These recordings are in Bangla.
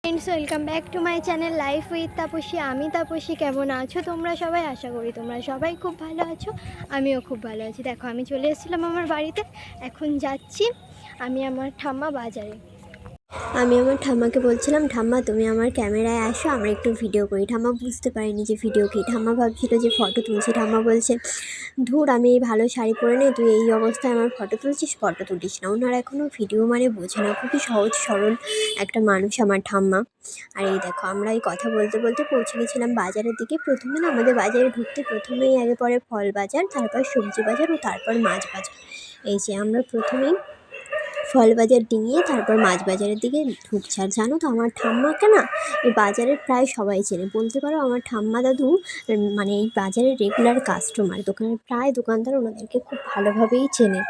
Friends, welcome back to my channel life with Tapasi. আমি তাপসী। কেমন আছো তোমরা সবাই? আশা করি তোমরা সবাই খুব ভালো আছো। আমিও খুব ভালো আছি। দেখো, আমি চলে এসেছিলাম আমার বাড়িতে। এখন যাচ্ছি আমি আমার ঠাম্মা বাজারে। আমি আমার ঠাম্মাকে বলছিলাম, ঠাম্মা তুমি আমার ক্যামেরায় আসো, আমরা একটু ভিডিও করি। ঠাম্মা বুঝতে পারিনি যে ভিডিও কী। ঠাম্মা ভাবছিল যে ফটো তুলছি। ঠাম্মা বলছে, ধুর, আমি এই ভালো শাড়ি পরে নেই, তুই এই অবস্থায় আমার ফটো তুলছিস, ফটো তুলিস না। ওনারা এখনও ভিডিও মানে বোঝে না। খুবই সহজ সরল একটা মানুষ আমার ঠাম্মা। আর এই দেখো, আমরা এই কথা বলতে বলতে পৌঁছে গেছিলাম বাজারের দিকে। প্রথমে না, আমাদের বাজারে ঢুকতে প্রথমেই আগে পড়ে ফল বাজার, তারপর সবজি বাজার ও তারপর মাছ বাজার। এই যে আমরা প্রথমেই ফল বাজার ডিঙিয়ে তারপর মাছ বাজারের দিকে ঢুকছে। আর জানো তো, আমার ঠাম্মাকে না এই বাজারের প্রায় সবাই চেনে। বলতে পারো আমার ঠাম্মা দাদু মানে এই বাজারের রেগুলার কাস্টমার। দোকানের প্রায় দোকানদার ওনাদেরকে খুব ভালোভাবেই চেনে।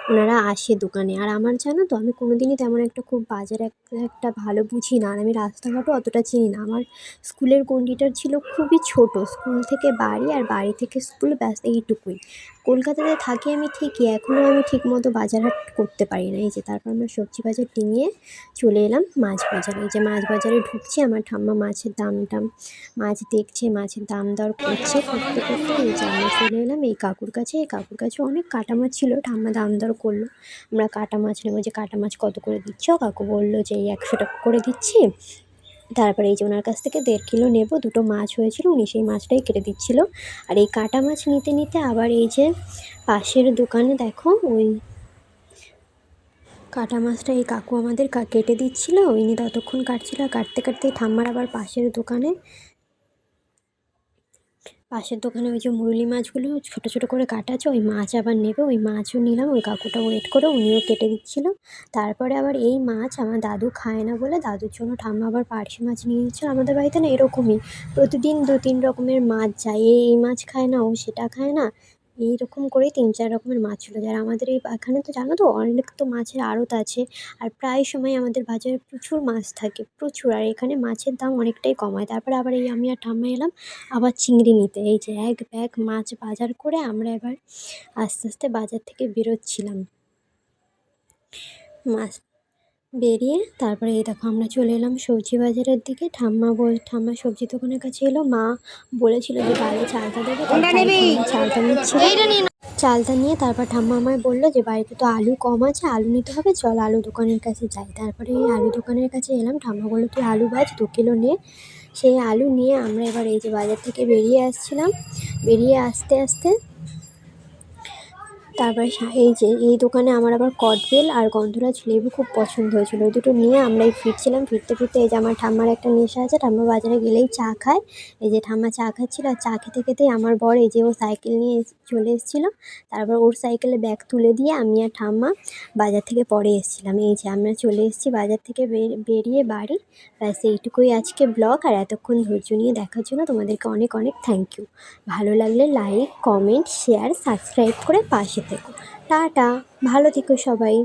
ওনারা আসে দোকানে। আর আমার জানো তো, আমি কোনোদিনই তেমন একটা খুব বাজার একটা ভালো বুঝি না। আর আমি রাস্তাঘাটও অতটা চিনি না। আমার স্কুলের গণ্ডিটা ছিল খুবই ছোট। স্কুল থেকে বাড়ি আর বাড়ি থেকে স্কুল, ব্যাস এইটুকুই। কলকাতাতে থাকি আমি ঠিকই, এখনও আমি ঠিকমতো বাজারহাট করতে পারি না। এই যে তারপর আমরা সবজি বাজার ডিঙিয়ে চলে এলাম মাছ বাজারে। এই যে মাছ বাজারে ঢুকছি, আমার ঠাম্মা মাছের দাম মাছ দেখছে, মাছের দাম দর করছে। করতে করতে এই যে আমরা চলে এলাম এই কাকুর কাছে। এই কাকুর কাছে অনেক কাটা মাছ ছিল। ঠাম্মা দাম দর করলো। আমরা কাটা মাছ নেবো। যে কাটা মাছ কত করে দিচ্ছ? কাকু বললো যে এই 100 টাকা করে দিচ্ছি। তারপরে এই যে ওনার কাছ থেকে 1.5 কিলো নেব। দুটো মাছ হয়েছিল, উনি সেই মাছটাই কেটে দিচ্ছিল। আর এই কাটা মাছ নিতে নিতে আবার এই যে পাশের দোকানে দেখো, ওই কাটা মাছটা এই কাকু আমাদের কেটে দিচ্ছিল। উনি ততক্ষণ কাটছিল। কাটতে কাটতে ঠাম্মার আবার পাশের দোকানে ওই যে মুরলি মাছগুলো ছোটো ছোটো করে কাটা আছে, ওই মাছ আবার নেবে। ওই মাছও নিলাম। ওই কাকুটা ওয়েট করে, উনিও কেটে দিচ্ছিলো। তারপরে আবার এই মাছ আমার দাদু খায় না বলে দাদুর জন্য ঠাম্মা আবার পার্শে মাছ নিয়ে নিচ্ছিল। আমাদের বাড়িতে না এরকমই প্রতিদিন 2-3 রকমের মাছ যায়। এই মাছ খায় না, ও সেটা খায় না, এইরকম করেই 3-4 রকমের মাছ চলে যায়। আর আমাদের এই এখানে তো জানো তো, অনেক তো মাছের আড়ত আছে। আর প্রায় সময় আমাদের বাজারে প্রচুর মাছ থাকে, প্রচুর। আর এখানে মাছের দাম অনেকটাই কম হয়। তারপরে আবার এই আমি আর ঠাম্মা এলাম আবার চিংড়ি নিতে। এই যে এক ব্যাগ মাছ বাজার করে আমরা এবার আস্তে আস্তে বাজার থেকে বেরোচ্ছিলাম। মাছ বেরিয়ে তারপরে এই দেখো, আমরা চলে এলাম সবজি বাজারের দিকে। ঠাম্মা সবজি দোকানের কাছে এলো। মা বলেছিল যে বাইরে চালটা দেবে, চালটা নিচ্ছিল। চালটা নিয়ে তারপর ঠাম্মা আমায় বললো যে বাড়িতে তো আলু কম আছে, আলু নিতে হবে, চল আলু দোকানের কাছে যাই। তারপরে এই আলু দোকানের কাছে এলাম। ঠাম্মা বললো তুই আলু ভাজ, 2 কিলো নে। সেই আলু নিয়ে আমরা এবার এই যে বাজার থেকে বেরিয়ে আসছিলাম। বেরিয়ে আস্তে আস্তে তারপরে এই যে এই দোকানে আমার আবার কদবেল আর গন্ধরাজ লেবু খুব পছন্দ হয়েছিল। ওই দুটো নিয়ে আমরা ফিরছিলাম। ফিরতে ফিরতে এই যে আমার ঠাম্মার একটা নেশা আছে, ঠাম্মা বাজারে গেলেই চা খায়। এই যে ঠাম্মা চা খাচ্ছিলো। আর চা খেতে খেতেই আমার বর এই যে ও সাইকেল নিয়ে চলে এসেছিলো। তারপর ওর সাইকেলে ব্যাগ তুলে দিয়ে আমি আর ঠাম্মা বাজার থেকে পরে এসেছিলাম। এই যে আমরা চলে এসেছি বাজার থেকে বেরিয়ে বাড়ি। ব্যাস এইটুকুই আজকে ব্লগ। আর এতক্ষণ ধৈর্য নিয়ে দেখার জন্য তোমাদেরকে অনেক অনেক থ্যাংক ইউ। ভালো লাগলে লাইক, কমেন্ট, শেয়ার, সাবস্ক্রাইব করে পাশে থেকো। টাটা, ভালো থেকো সবাই।